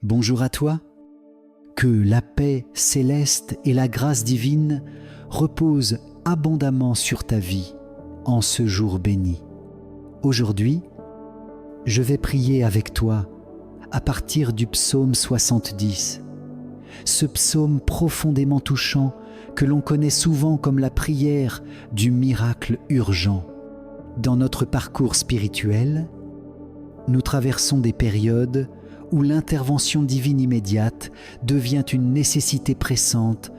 Bonjour à toi, que la paix céleste et la grâce divine reposent abondamment sur ta vie en ce jour béni. Aujourd'hui, je vais prier avec toi à partir du psaume 70. Ce psaume profondément touchant que l'on connaît souvent comme la prière du miracle urgent. Dans notre parcours spirituel, nous traversons des périodes où l'intervention divine immédiate devient une nécessité pressante.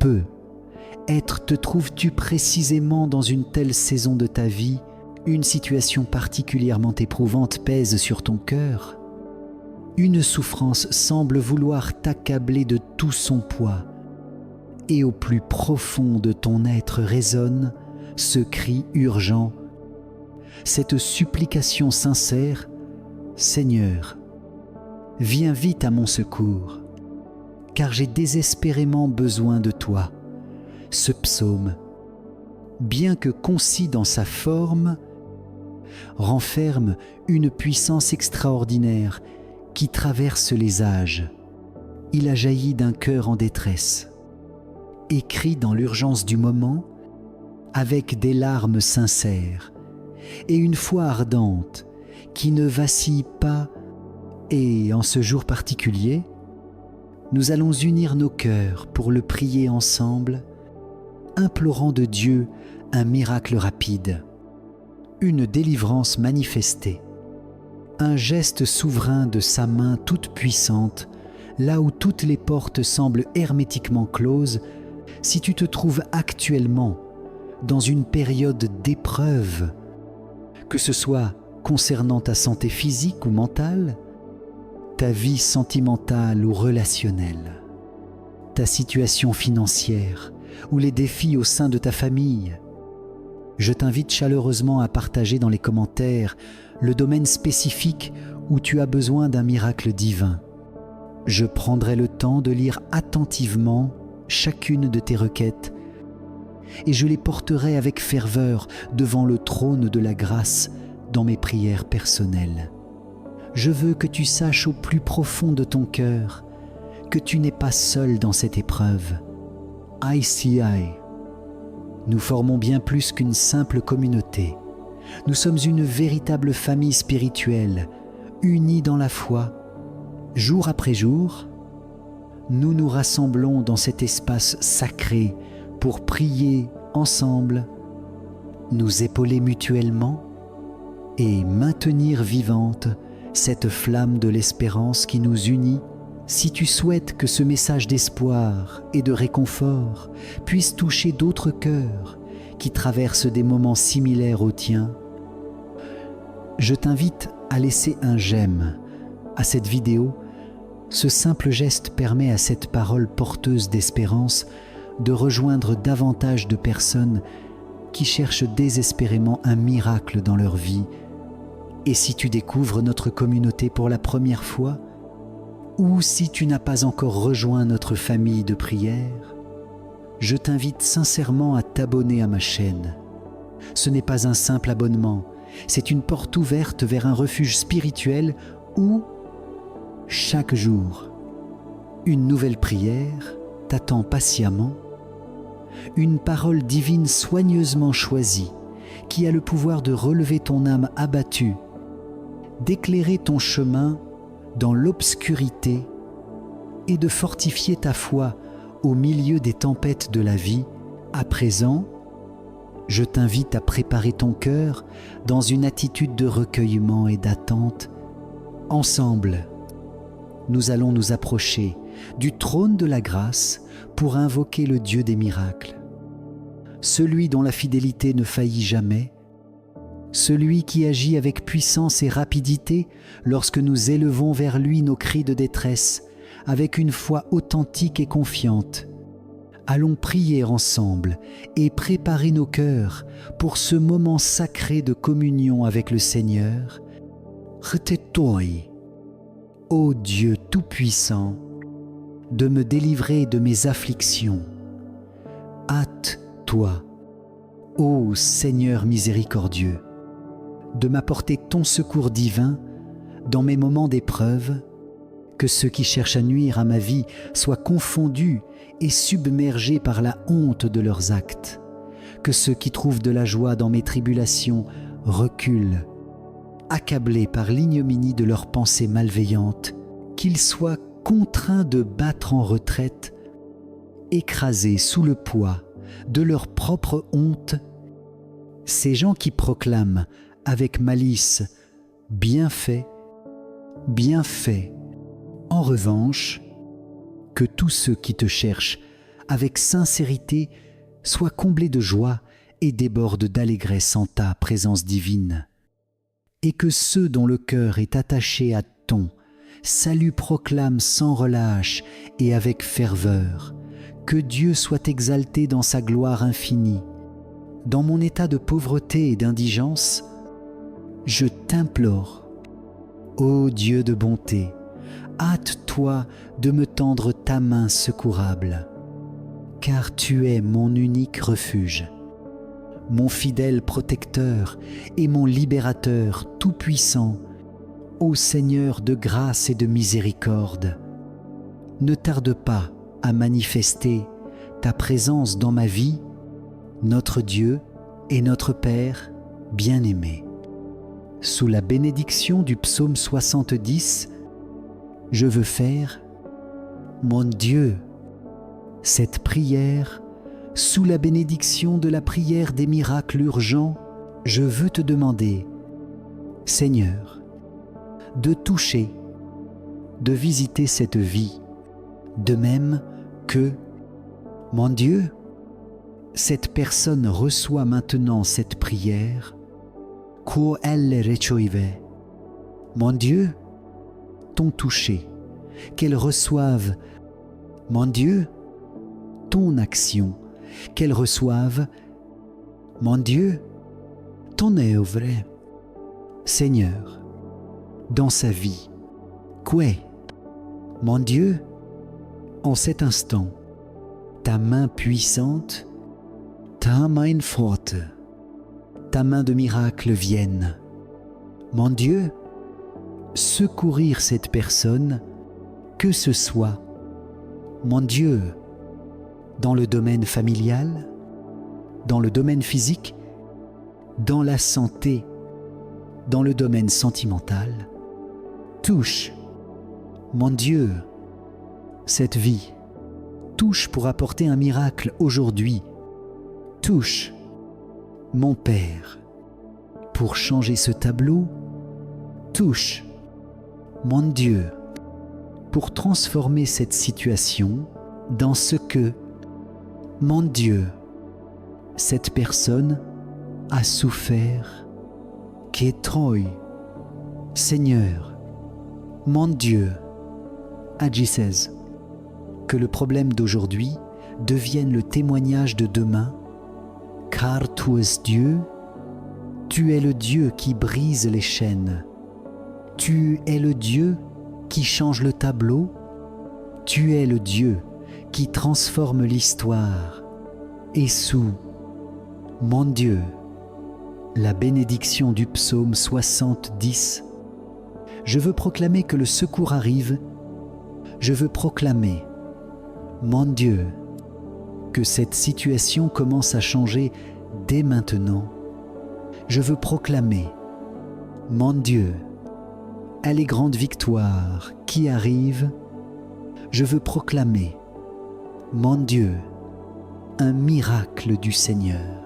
Te trouves-tu précisément dans une telle saison de ta vie, une situation particulièrement éprouvante pèse sur ton cœur? Une souffrance semble vouloir t'accabler de tout son poids, et au plus profond de ton être résonne ce cri urgent, cette supplication sincère: Seigneur, viens vite à mon secours, car j'ai désespérément besoin de toi. Ce psaume, bien que concis dans sa forme, renferme une puissance extraordinaire qui traverse les âges. Il a jailli d'un cœur en détresse, écrit dans l'urgence du moment, avec des larmes sincères et une foi ardente qui ne vacille pas. Et en ce jour particulier, nous allons unir nos cœurs pour le prier ensemble, implorant de Dieu un miracle rapide, une délivrance manifestée, un geste souverain de sa main toute puissante, là où toutes les portes semblent hermétiquement closes. Si tu te trouves actuellement dans une période d'épreuve, que ce soit concernant ta santé physique ou mentale, ta vie sentimentale ou relationnelle, ta situation financière ou les défis au sein de ta famille, je t'invite chaleureusement à partager dans les commentaires le domaine spécifique où tu as besoin d'un miracle divin. Je prendrai le temps de lire attentivement chacune de tes requêtes et je les porterai avec ferveur devant le trône de la grâce dans mes prières personnelles. Je veux que tu saches au plus profond de ton cœur que tu n'es pas seul dans cette épreuve. ICI, nous formons bien plus qu'une simple communauté. Nous sommes une véritable famille spirituelle, unie dans la foi. Jour après jour, nous nous rassemblons dans cet espace sacré pour prier ensemble, nous épauler mutuellement et maintenir vivante cette flamme de l'espérance qui nous unit. Si tu souhaites que ce message d'espoir et de réconfort puisse toucher d'autres cœurs qui traversent des moments similaires aux tiens, je t'invite à laisser un j'aime à cette vidéo. Ce simple geste permet à cette parole porteuse d'espérance de rejoindre davantage de personnes qui cherchent désespérément un miracle dans leur vie. Et si tu découvres notre communauté pour la première fois, ou si tu n'as pas encore rejoint notre famille de prière, je t'invite sincèrement à t'abonner à ma chaîne. Ce n'est pas un simple abonnement, c'est une porte ouverte vers un refuge spirituel où, chaque jour, une nouvelle prière t'attend patiemment, une parole divine soigneusement choisie qui a le pouvoir de relever ton âme abattue, d'éclairer ton chemin dans l'obscurité et de fortifier ta foi au milieu des tempêtes de la vie. À présent, je t'invite à préparer ton cœur dans une attitude de recueillement et d'attente. Ensemble, nous allons nous approcher du trône de la grâce pour invoquer le Dieu des miracles, celui dont la fidélité ne faillit jamais, celui qui agit avec puissance et rapidité lorsque nous élevons vers lui nos cris de détresse avec une foi authentique et confiante. Allons prier ensemble et préparer nos cœurs pour ce moment sacré de communion avec le Seigneur. Retetoi, ô Dieu Tout-Puissant, de me délivrer de mes afflictions. Hâte-toi, ô Seigneur miséricordieux, de m'apporter ton secours divin dans mes moments d'épreuve, Que ceux qui cherchent à nuire à ma vie soient confondus et submergés par la honte de leurs actes. Que ceux qui trouvent de la joie dans mes tribulations reculent, accablés par l'ignominie de leurs pensées malveillantes, qu'ils soient contraints de battre en retraite, écrasés sous le poids de leur propre honte, ces gens qui proclament avec malice « bien fait, bien fait ». En revanche, que tous ceux qui te cherchent avec sincérité soient comblés de joie et débordent d'allégresse en ta présence divine. Et que ceux dont le cœur est attaché à ton salut proclament sans relâche et avec ferveur que Dieu soit exalté dans sa gloire infinie. Dans mon état de pauvreté et d'indigence, je t'implore, ô Dieu de bonté, hâte-toi de me tendre ta main secourable, car tu es mon unique refuge, mon fidèle protecteur et mon libérateur tout-puissant, ô Seigneur de grâce et de miséricorde. Ne tarde pas à manifester ta présence dans ma vie, notre Dieu et notre Père bien-aimé. Sous la bénédiction du psaume 70, je veux faire, mon Dieu, cette prière, sous la bénédiction de la prière des miracles urgents, je veux te demander, Seigneur, de toucher, de visiter cette vie, de même que, mon Dieu, cette personne reçoit maintenant cette prière, quo elle receivait. Mon Dieu, ton toucher, qu'elle reçoive, mon Dieu, ton action, qu'elle reçoive, mon Dieu, ton œuvre. Seigneur, dans sa vie, quoi, mon Dieu, en cet instant, ta main puissante, ta main forte, ta main de miracle vienne. Mon Dieu, secourir cette personne, que ce soit, mon Dieu, dans le domaine familial, dans le domaine physique, dans la santé, dans le domaine sentimental. Touche, mon Dieu, cette vie. Touche pour apporter un miracle aujourd'hui. Touche, mon Père, pour changer ce tableau. Touche, mon Dieu, pour transformer cette situation dans ce que, mon Dieu, cette personne a souffert, qui est Troy. Seigneur, mon Dieu, agissez, que le problème d'aujourd'hui devienne le témoignage de demain, car tu es Dieu, tu es le Dieu qui brise les chaînes, tu es le Dieu qui change le tableau, tu es le Dieu qui transforme l'histoire. Et sous, mon Dieu, la bénédiction du psaume 70, je veux proclamer que le secours arrive, je veux proclamer, mon Dieu, que cette situation commence à changer dès maintenant. Je veux proclamer, mon Dieu, à les grandes victoires qui arrivent, je veux proclamer, mon Dieu, un miracle du Seigneur.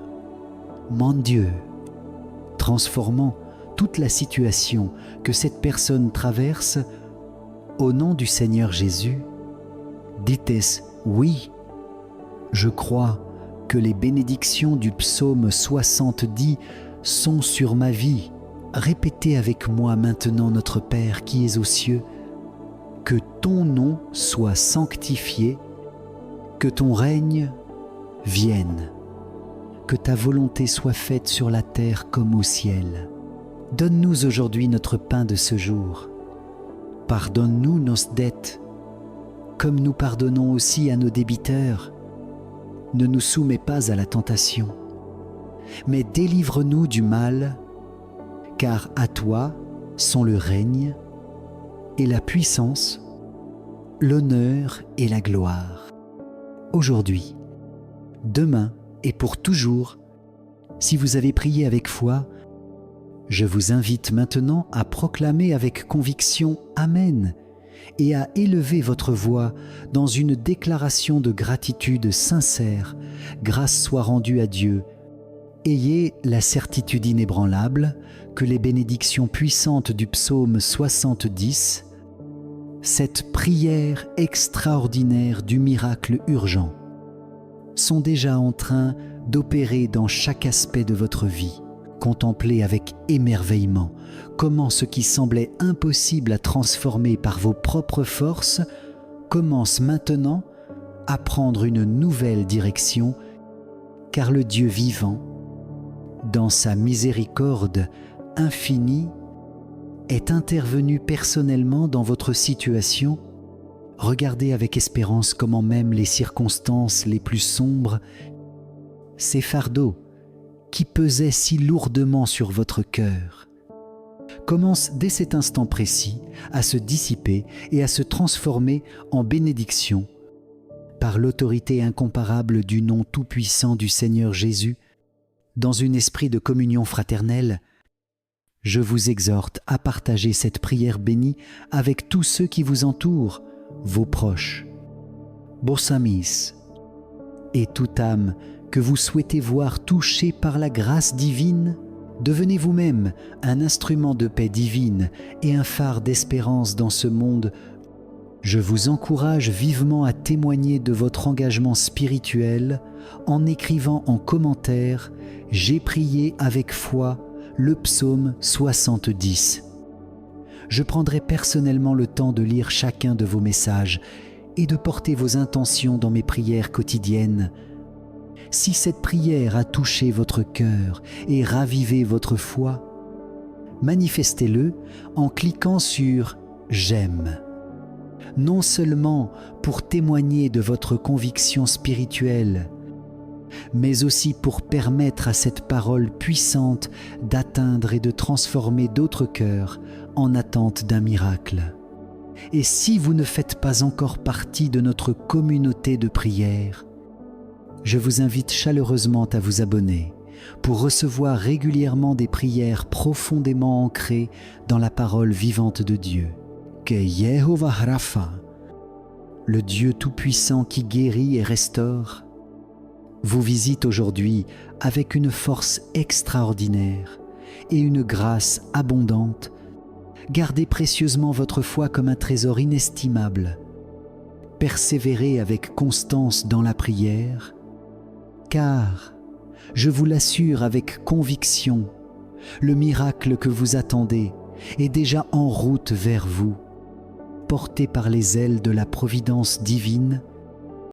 Mon Dieu, transformant toute la situation que cette personne traverse, au nom du Seigneur Jésus, dites oui, je crois que les bénédictions du psaume 70 sont sur ma vie. Répétez avec moi maintenant, notre Père qui es aux cieux, que ton nom soit sanctifié, que ton règne vienne, que ta volonté soit faite sur la terre comme au ciel. Donne-nous aujourd'hui notre pain de ce jour. Pardonne-nous nos dettes, comme nous pardonnons aussi à nos débiteurs. Ne nous soumets pas à la tentation, mais délivre-nous du mal, car à toi sont le règne et la puissance l'honneur et la gloire. Aujourd'hui, demain et pour toujours, si vous avez prié avec foi, je vous invite maintenant à proclamer avec conviction « Amen » et à élever votre voix dans une déclaration de gratitude sincère. Grâce soit rendue à Dieu. Ayez la certitude inébranlable que les bénédictions puissantes du psaume 70, cette prière extraordinaire du miracle urgent, sont déjà en train d'opérer dans chaque aspect de votre vie. Contemplez avec émerveillement comment ce qui semblait impossible à transformer par vos propres forces commence maintenant à prendre une nouvelle direction, car le Dieu vivant, dans sa miséricorde infinie, est intervenu personnellement dans votre situation. Regardez avec espérance comment même les circonstances les plus sombres, ces fardeaux qui pesaient si lourdement sur votre cœur, commencent dès cet instant précis à se dissiper et à se transformer en bénédiction par l'autorité incomparable du nom tout-puissant du Seigneur Jésus. Dans un esprit de communion fraternelle, je vous exhorte à partager cette prière bénie avec tous ceux qui vous entourent, vos proches, vos amis, et toute âme que vous souhaitez voir touchée par la grâce divine. Devenez vous-même un instrument de paix divine et un phare d'espérance dans ce monde. Je vous encourage vivement à témoigner de votre engagement spirituel en écrivant en commentaire « J'ai prié avec foi » le psaume 70. Je prendrai personnellement le temps de lire chacun de vos messages et de porter vos intentions dans mes prières quotidiennes. Si cette prière a touché votre cœur et ravivé votre foi, manifestez-le en cliquant sur « J'aime ». Non seulement pour témoigner de votre conviction spirituelle, mais aussi pour permettre à cette parole puissante d'atteindre et de transformer d'autres cœurs en attente d'un miracle. Et si vous ne faites pas encore partie de notre communauté de prière, je vous invite chaleureusement à vous abonner pour recevoir régulièrement des prières profondément ancrées dans la parole vivante de Dieu. Que Yehovah Rapha, le Dieu tout-puissant qui guérit et restaure, vous visite aujourd'hui avec une force extraordinaire et une grâce abondante. Gardez précieusement votre foi comme un trésor inestimable. Persévérez avec constance dans la prière, car, je vous l'assure avec conviction, le miracle que vous attendez est déjà en route vers vous. Porté par les ailes de la providence divine,